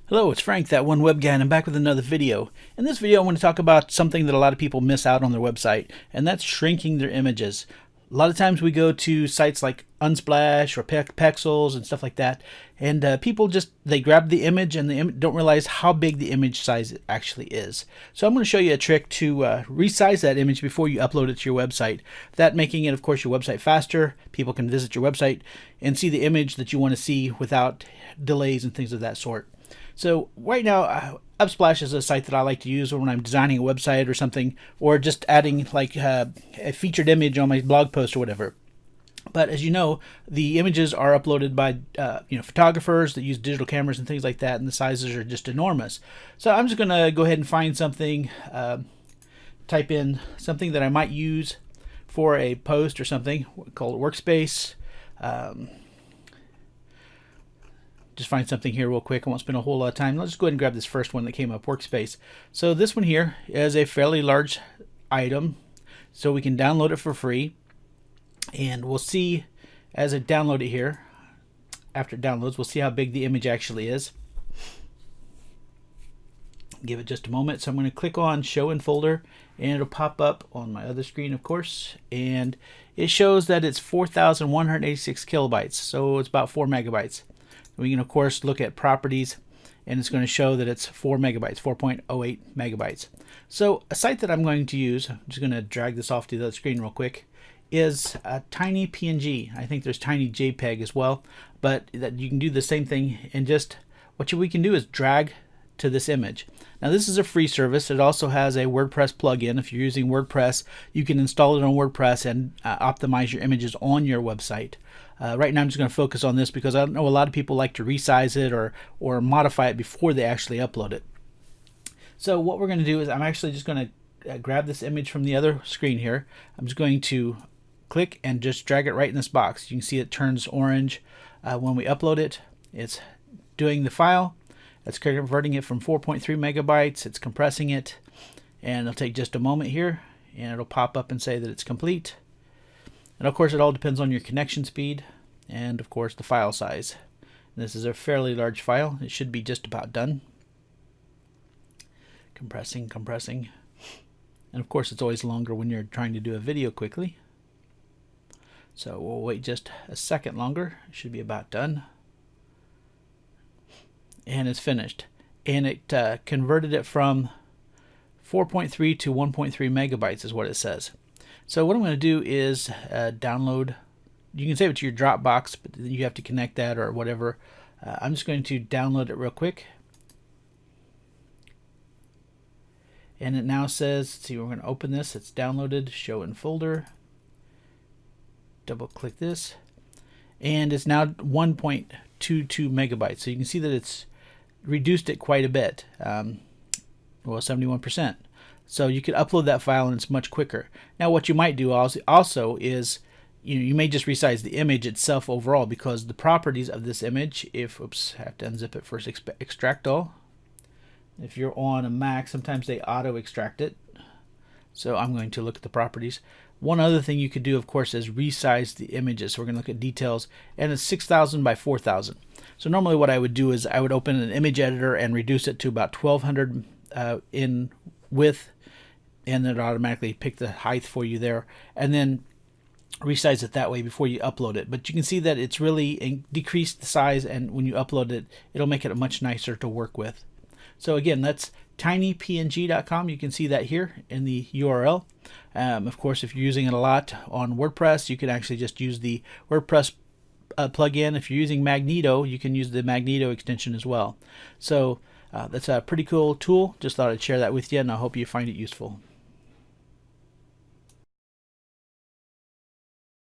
Hello, it's Frank, that one web guy, and I'm back with another video. In this video, I want to talk about something that a lot of people miss out on their website, and that's shrinking their images. A lot of times we go to sites like Unsplash or Pexels and stuff like that, and people they grab the image and they don't realize how big the image size actually is. So I'm going to show you a trick to resize that image before you upload it to your website. That making it, of course, your website faster. People can visit your website and see the image that you want to see without delays and things of that sort. So right now, Upsplash is a site that I like to use when I'm designing a website or something, or just adding like a featured image on my blog post or whatever. But as you know, the images are uploaded by photographers that use digital cameras and things like that, and the sizes are just enormous. So I'm just going to go ahead and find something, type in something that I might use for a post or something, called Workspace. Just find something here real quick. I won't spend a whole lot of time. Let's just go ahead and grab this first one that came up, Workspace. So this one here is a fairly large item, so we can download it for free. And we'll see as I download it here, after it downloads, we'll see how big the image actually is. Give it just a moment. So I'm going to click on Show in Folder, and it'll pop up on my other screen, of course. And it shows that it's 4,186 kilobytes, so it's about 4 megabytes. We can, of course, look at properties, and it's going to show that it's 4 megabytes, 4.08 megabytes. So a site that I'm going to use, I'm just going to drag this off to the other screen real quick, is a Tiny PNG. I think there's Tiny JPEG as well, but that you can do the same thing, and just what we can do is drag to this image. Now this is a free service. It also has a WordPress plugin. If you're using WordPress, you can install it on WordPress and optimize your images on your website. Right now I'm just going to focus on this because I know a lot of people like to resize it or modify it before they actually upload it. So what we're going to do is I'm actually just going to grab this image from the other screen here. I'm just going to click and just drag it right in this box. You can see it turns orange when we upload it. It's doing the file. It's converting it from 4.3 megabytes. It's compressing it, and it'll take just a moment here, and it'll pop up and say that it's complete. And of course, it all depends on your connection speed and, of course, the file size. And this is a fairly large file. It should be just about done. Compressing. And of course, it's always longer when you're trying to do a video quickly. So we'll wait just a second longer. It should be about done. And it's finished. And it converted it from 4.3 to 1.3 megabytes is what it says. So what I'm going to do is download. You can save it to your Dropbox, but you have to connect that or whatever. I'm just going to download it real quick. And it now says, see, we're going to open this. It's downloaded, show in folder. Double click this. And it's now 1.22 megabytes. So you can see that it's reduced it quite a bit. Well, 71%. So you could upload that file and it's much quicker. Now what you might do also is you may just resize the image itself overall, because the properties of this image, I have to unzip it first, extract all. If you're on a Mac, sometimes they auto extract it. So I'm going to look at the properties. One other thing you could do, of course, is resize the images. So we're going to look at details, and it's 6,000 by 4,000. So normally what I would do is I would open an image editor and reduce it to about 1,200 in width, and then it automatically pick the height for you there, and then resize it that way before you upload it. But you can see that it's really decreased the size, and when you upload it, it'll make it much nicer to work with. So again, that's tinypng.com. You can see that here in the URL. Of course, if you're using it a lot on WordPress, you can actually just use the WordPress plugin. If you're using Magneto, you can use the Magneto extension as well. So that's a pretty cool tool. Just thought I'd share that with you, and I hope you find it useful.